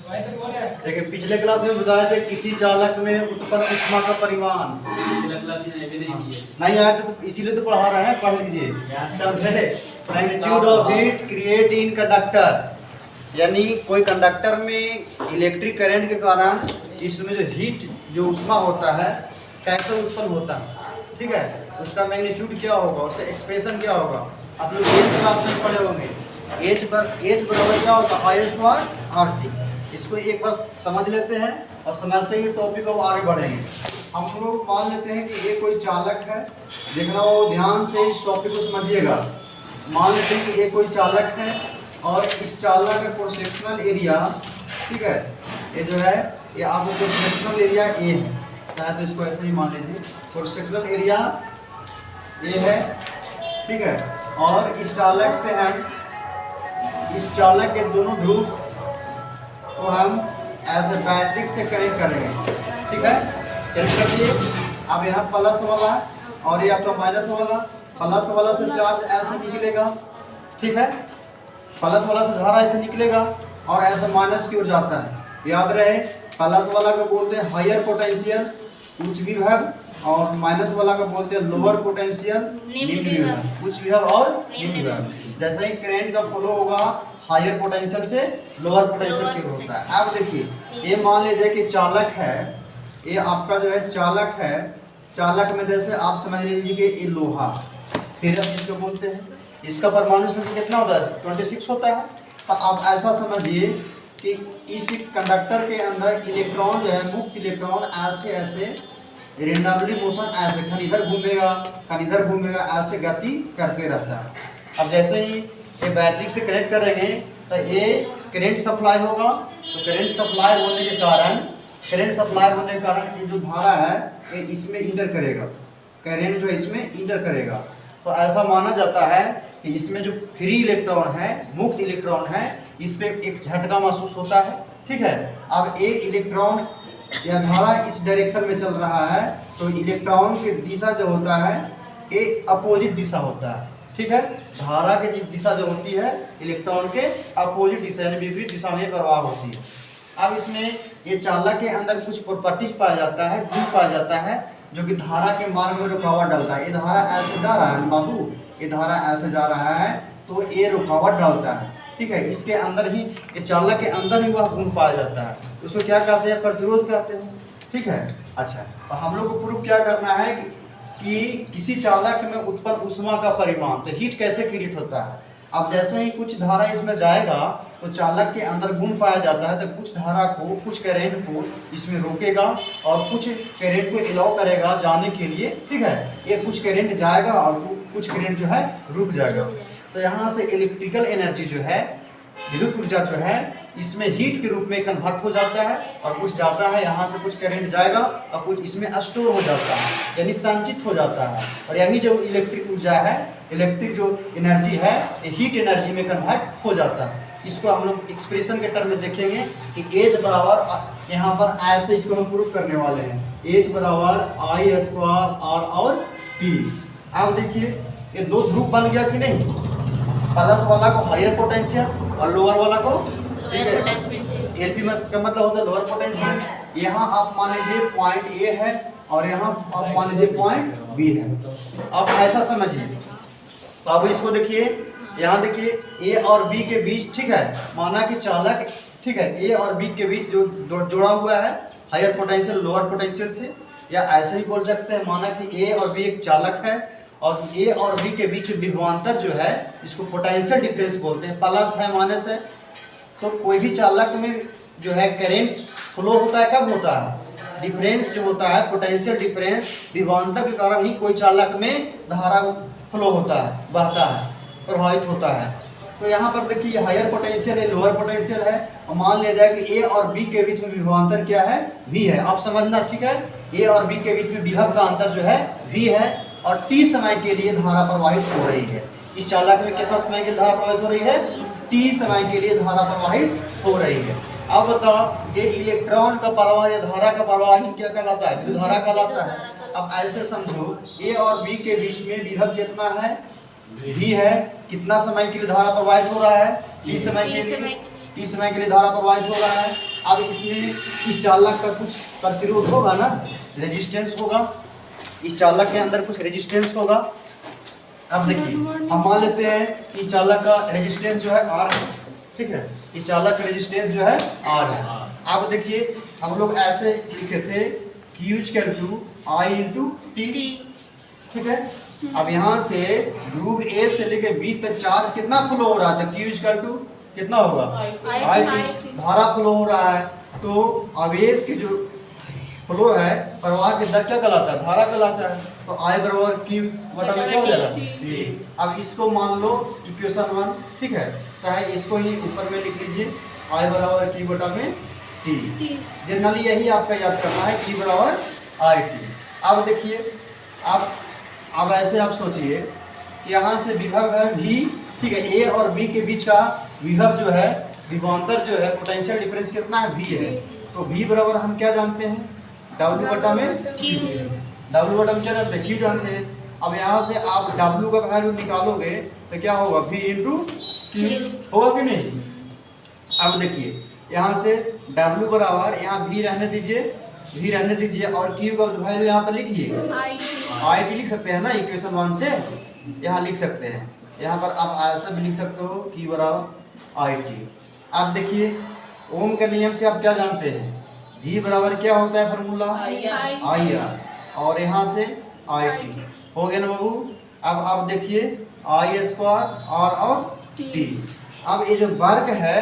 देखिए पिछले क्लास में बताया था किसी चालक में उत्पन्न ऊष्मा का परिमाण। पिछला क्लास नहीं किया। नहीं आया तो इसीलिए तो पढ़ा रहे हैं, पढ़ लीजिए। समझे? Magnitude of heat create in conductor, यानी कोई कंडक्टर में इलेक्ट्रिक करंट के कारण इसमें जो हीट जो ऊष्मा होता है कैसे उत्पन्न होता है, ठीक है, उसका मैग्नीट्यूड क्या होगा, उसका एक्सप्रेशन क्या होगा, आप लोग एक क्लास में पढ़े होंगे। एच बराबर क्या होता है, आई स्क्वायर आर टी। इसको एक बार समझ लेते हैं और समझते हुए टॉपिक को आगे बढ़ेंगे। हम लोग मान लेते हैं कि ये कोई चालक है, देखना वो ध्यान से इस टॉपिक को समझिएगा। मान लेते हैं कि ये कोई चालक है और इस चालक का क्रॉस सेक्शनल एरिया, ठीक है, ये जो है ये आपको क्रॉस सेक्शनल एरिया ए है, चाहे तो इसको ऐसे ही मान लीजिए, क्रॉस सेक्शनल एरिया ए है, ठीक है। और इस चालक से हम इस चालक के दोनों ध्रुव को हम ऐसे बैटरी से कनेक्ट करेंगे, ठीक है। कनेक्ट कर दिए। अब यहाँ प्लस वाला और ये आपका माइनस वाला, प्लस वाला से चार्ज ऐसे निकलेगा, ठीक है, प्लस वाला से धारा ऐसे निकलेगा और ऐसे माइनस की ओर जाता है। याद रहे प्लस वाला को बोलते हैं हायर पोटेंशियल उच्च विभव और माइनस वाला को बोलते हैं लोअर पोटेंशियल निम्न विभव, उच्च विभव और निम्न विभव। जैसे ही करंट का फ्लो होगा हायर पोटेंशियल से लोअर पोटेंशियल की ओर होता है। अब देखिए ये मान लीजिए कि चालक है, ये आपका जो है चालक है, चालक में जैसे आप समझ लीजिए कि ये लोहा, फिर हम इसको बोलते हैं, इसका परमाणु संख्या कितना होता है, 26 होता है। तो आप ऐसा समझिए कि इस कंडक्टर के अंदर इलेक्ट्रॉन जो है, मुक्त इलेक्ट्रॉन ऐसे ऐसे रेंडमली मोशन ऐसे खन इधर घूमेगा खन इधर घूमेगा, ऐसे गति करते रहता है। अब जैसे ही ये बैटरी से कनेक्ट करेंगे तो ये करंट सप्लाई होगा, तो करंट सप्लाई होने के कारण ये जो धारा है ये इसमें इंटर करेगा, करंट जो इसमें इंटर करेगा। तो ऐसा माना जाता है कि इसमें जो फ्री इलेक्ट्रॉन है, मुक्त इलेक्ट्रॉन है, इस पे एक झटका महसूस होता है, ठीक है। अब ये इलेक्ट्रॉन या धारा इस डायरेक्शन में चल रहा है तो इलेक्ट्रॉन की दिशा जो होता है ये अपोजिट दिशा होता है, ठीक है। धारा की दिशा जो होती है इलेक्ट्रॉन के अपोजिट दिशा यानी विपरीत दिशा में प्रवाह होती है। अब इसमें ये चालक के अंदर कुछ प्रॉपर्टीज पाया जाता है, गुण पाया जाता है जो कि धारा के मार्ग में रुकावट डालता है। ये धारा ऐसे जा रहा है बाबू, ये धारा ऐसे जा रहा है तो ये रुकावट डालता है, ठीक है। इसके अंदर ही ये चालक के अंदर ही वह गुण पाया जाता है, उसको क्या कहते हैं, प्रतिरोध कहते हैं, ठीक है। अच्छा, तो हम लोग को प्रूफ क्या करना है कि किसी चालक में उत्पन्न ऊष्मा का परिमाण, तो हीट कैसे क्रिएट होता है। अब जैसे ही कुछ धारा इसमें जाएगा तो चालक के अंदर गुण पाया जाता है, तो कुछ धारा को, कुछ करंट को इसमें रोकेगा और कुछ करंट को अलाउ करेगा जाने के लिए, ठीक है। ये कुछ करंट जाएगा और कुछ करंट जो है रुक जाएगा। तो यहाँ से इलेक्ट्रिकल एनर्जी जो है, विद्युत ऊर्जा जो है, इसमें हीट के रूप में कन्वर्ट हो जाता है और कुछ जाता है, यहाँ से कुछ करंट जाएगा और कुछ इसमें स्टोर हो जाता है यानी संचित हो जाता है। और यही जो इलेक्ट्रिक ऊर्जा है, इलेक्ट्रिक जो एनर्जी है, ये हीट एनर्जी में कन्वर्ट हो जाता है। इसको हम लोग एक्सप्रेशन के टर्म में देखेंगे कि एच बराबर, यहाँ पर ऐसे इसको हम प्रूफ करने वाले हैं, एच बराबर आई स्क्वायर आर और टी। अब देखिए ये दो ध्रुव बन गया कि नहीं, प्लस वाला को हायर पोटेंशियल और लोअर वाला को, ठीक है, एलपी का मतलब होता है लोअर पोटेंशियल। यहाँ आप मान लीजिए पॉइंट ए है और यहाँ आप मान लीजिए पॉइंट बी है। अब ऐसा समझिए, तो अब इसको देखिए, यहाँ देखिए ए और बी के बीच, ठीक है, माना कि चालक, ठीक है, ए और बी के बीच जो जुड़ा हुआ है हायर पोटेंशियल लोअर पोटेंशियल से, या ऐसे भी बोल सकते हैं माना कि ए और बी एक चालक है और ए और बी के बीच विभवांतर जो है इसको पोटेंशियल डिफरेंस बोलते हैं, प्लस है माइनस है। तो कोई भी चालक में जो है करंट फ्लो होता है, कब होता है, डिफरेंस जो होता है, पोटेंशियल डिफरेंस, विभवांतर के कारण ही कोई चालक में धारा फ्लो होता है, बहता है, प्रभावित होता है। तो यहाँ पर देखिए हायर पोटेंशियल है, लोअर पोटेंशियल है, और मान लिया जाए कि ए और बी के बीच में विभवांतर क्या है, वी है। आप समझना, ठीक है, ए और बी के बीच में विभव का अंतर जो है वी है और टी समय के लिए धारा प्रवाहित हो रही है। इस चालक में कितना समय के लिए धारा प्रवाहित हो रही है, टी समय के लिए धारा प्रवाहित हो रही है। अब बताओ ये इलेक्ट्रॉन का प्रवाह या धारा का प्रवाह ही क्या कहलाता है, विद्युत धारा कहलाता है। अब ऐसे समझो ए और बी के बीच में विभव कितना है, वी है, कितना समय के लिए धारा प्रवाहित हो रहा है, टी समय के लिए, T समय के लिए धारा प्रवाहित हो रहा है। अब इसमें इस चालक का कुछ प्रतिरोध होगा ना, रेजिस्टेंस होगा, इस चालक के अंदर कुछ रेजिस्टेंस होगा। अब देखिए हम मान लेते हैं कि चालक का रेजिस्टेंस जो है R है, ठीक है, इस चालक का रेजिस्टेंस जो है R है। अब देखिए हम लोग ऐसे लिखे थे Q I × T, ठीक है। अब यहाँ से ग्रुप A से लेके B तक चार्ज कितना फ्लो हो रहा था, Q कितना होगा I, धारा फ्लो हो रहा है। तो आवेश के जो फ्लो है, प्रवाह की दर क्या कहलाता है, धारा कहलाता है। तो I बराबर Q बटा में क्या हो जाएगा T। अब इसको मान लो इक्वेशन 1, ठीक है, चाहे इसको ही ऊपर में लिख लीजिए I बराबर Q बटा में T। जनरली यही आपका याद करना है, Q बराबर IT। अब देखिए अब ऐसे आप सोचिए कि यहाँ से विभव है V, ठीक है, A और B के बीच का विभव जो है, विभवांतर जो है, पोटेंशियल डिफरेंस कितना है, V है। तो V बराबर हम क्या जानते हैं, W बटा में Q। W बटा में क्या जानते हैं, Q जानते हैं। अब यहाँ से आप W का वैल्यू निकालोगे तो क्या होगा, V × Q होगा कि नहीं। अब देखिए यहाँ से W बराबर, यहाँ V रहने दीजिए और Q का वैल्यू यहाँ पर लिखिए, IT लिख सकते हैं ना इक्वेशन 1 से, यहाँ लिख सकते हैं। यहाँ पर आप ऐसा भी लिख सकते हो Q बराबर IT। अब देखिए ओम के नियम से आप क्या जानते हैं, V बराबर क्या होता है फार्मूला, IR, और यहाँ से IT हो गया ना बाबू। अब आप देखिए I² R और T। अब ये जो वर्ग है,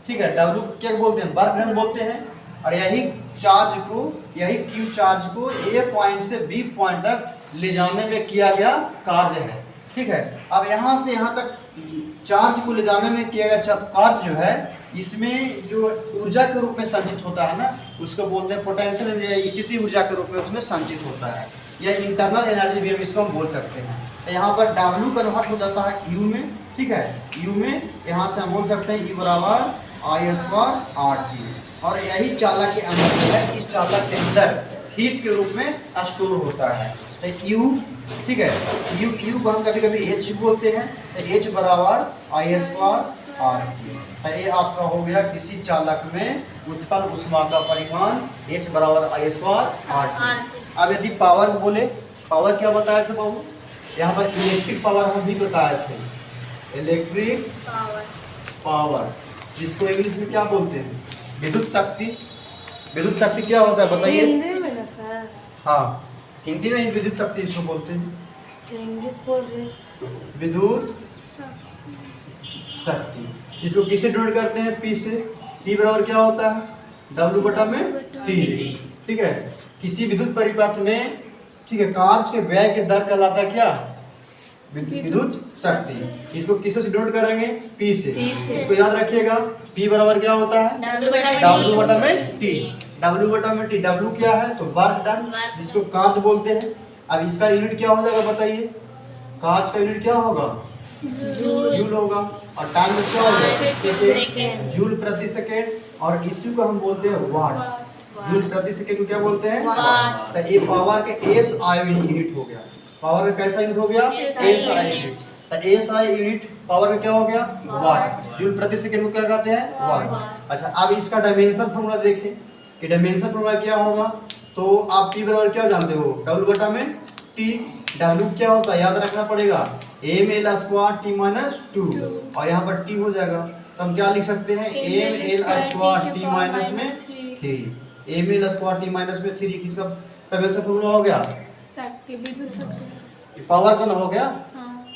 ठीक है, W क्या बोलते हैं, वर्ग बोलते हैं। और यही Q चार्ज को A पॉइंट से B पॉइंट तक ले जाने में किया गया कार्य है, ठीक है। अब यहाँ से यहाँ तक चार्ज को ले जाने में किया गया कार्य जो है, इसमें जो ऊर्जा के रूप में संचित होता है ना, उसको बोलते हैं पोटेंशियल, स्थिति ऊर्जा के रूप में उसमें संचित होता है, या इंटरनल एनर्जी भी हम इसको बोल सकते हैं। तो यहाँ पर W कन्वर्ट हो जाता है U में, ठीक है, U में यहाँ से हम बोल सकते हैं E बराबर I² RT। और यही चालक के अंदर जो है, इस चालक के अंदर हीट के रूप में स्टोर होता है। तो U, ठीक है, U को हम कभी कभी H बोलते हैं। तो H बराबर I² RT। तो ये आपका हो गया किसी चालक में उत्पन्न ऊष्मा का परिमाण H बराबर I² RT। अब यदि पावर बोले, पावर क्या बताया थे बाबू, यहाँ पर इलेक्ट्रिक पावर हम भी बताए थे, इलेक्ट्रिक पावर, जिसको इंग्लिश में क्या बोलते हैं, विद्युत शक्ति। विद्युत शक्ति क्या होता है बताइए, हिंदी में ना सर, हाँ हिंदी में विद्युत शक्ति इसको बोलते हैं, इंग्लिश बोल रहे, विद्युत शक्ति। इसको किससे डिनोट करते हैं, P से। P बराबर क्या होता है, W बटा में T, ठीक है। किसी विद्युत परिपथ में, ठीक है, कार्य के व्यय के दर कहलाता है क्या, विद्युत शक्ति। इसको किससे डिनोट करेंगे, P से। इसको याद रखिएगा, P बराबर क्या होता है, W बटा में T। W बटा में T, W क्या है तो वर्क डन, जिसको कार्य बोलते हैं। अब इसका यूनिट क्या हो जाएगा बताइए, कार्य का यूनिट क्या होगा, जूल होगा, और टाइम में क्या होगा, जूल प्रति सेकेंड, और इसी को हम बोलते हैं वाट। जूल प्रति सेकेंड को क्या बोलते हैं, वाट। तो ये पावर के SI यूनिट हो गया, पावर का कैसा यूनिट हो गया, SI यूनिट। तो SI यूनिट पावर का क्या हो गया, वाट। जूल प्रति सेकेंड को क्या कहते हैं, वाट। अच्छा, अब इसका डायमेंशन फॉर्मूला देखें कि डायमेंशन फॉर्मूला क्या होगा। तो आप P बराबर क्या जानते हो, W बटा में T। W क्या होता है याद रखना पड़ेगा, ml² T-2, और यहाँ पर T हो जाएगा। तो हम क्या लिख सकते हैं, ml² T-3, ml² T-3 किसका डायमेंशन फॉर्मूला हो गया, पावर का ना हो गया,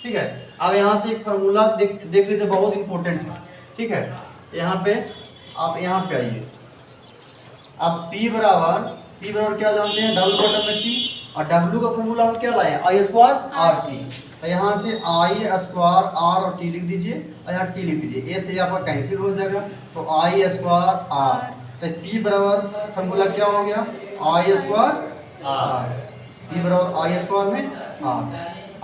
ठीक है। अब यहाँ से एक फार्मूला देख लीजिए, बहुत इंपॉर्टेंट है, ठीक है। यहाँ पे आप यहाँ पे आइए, आप P बराबर क्या जानते हैं, W बटा में T, और W का फार्मूला हम क्या लाए, I² RT। तो यहाँ से I² R और T लिख दीजिए, और यहाँ T लिख दीजिए, ए से आपका कैंसिल हो जाएगा, तो I² R। तो P बराबर फार्मूला क्या हो गया, I² R, P बराबर I² में R।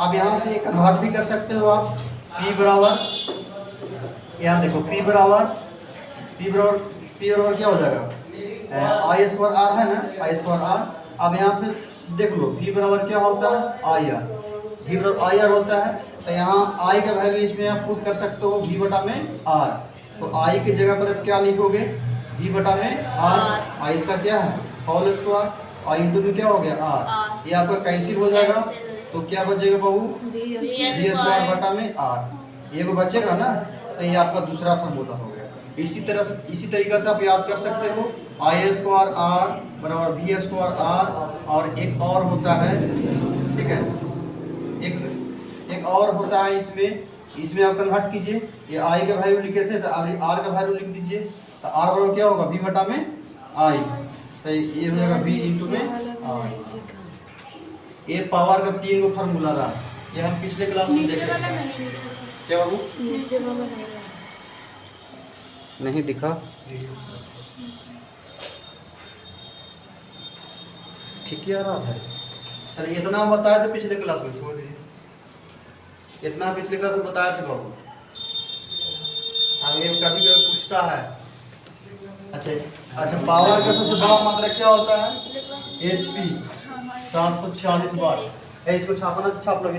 अब यहाँ से कन्वर्ट भी कर सकते हो आप, P बराबर, यहाँ देखो P बराबर क्या हो जाएगा, I² R है ना, I² R। अब यहाँ पे देख लो V बराबर क्या होता है, IR, V बराबर IR होता है। तो यहाँ I का वैल्यू इसमें आप पुट कर सकते हो V बटा में R। तो आई की जगह पर अब क्या लिखोगे? v बटा में आर। आई इसका क्या है? Whole square. और इंटू में क्या हो गया? आर। ये आपका कैंसिल हो जाएगा, तो क्या बचेगा बाबू? वी स्क्वायर बटा में आर। ये को बचेगा ना, तो ये आपका दूसरा फॉर्मूला हो गया। इसी तरीका से आप याद कर सकते हो, आई स्क्वायर आर बराबर वी स्क्वायर आर। और एक और होता है, ठीक है, एक और होता है इसमें आप कन्वर्ट कीजिए। ये आई का वैल्यू लिखे थे, तो अब आर का वैल्यू लिख दीजिए। तो आर बराबर क्या होगा? वी बटा में आई। तो ये हो जाएगा वी इंटू में आई। ये पावर का 3 गो फार्मूला रहा, ये हम पिछले क्लास में देखे थे। क्या बाबू? नीचे वाला नहीं है। नहीं दिखा? ठीक है रहा है। अरे इतना हम बताए थे पिछले क्लास में, छोड़ दीजिए। इतना पिछले क्लास में बताया थे बाबू। आगे कभी कभी पूछता है। अच्छा, पावर का सबसे बड़ा मात्रा क्या होता है? HP 746 वाट। इसको छापना, छापना भी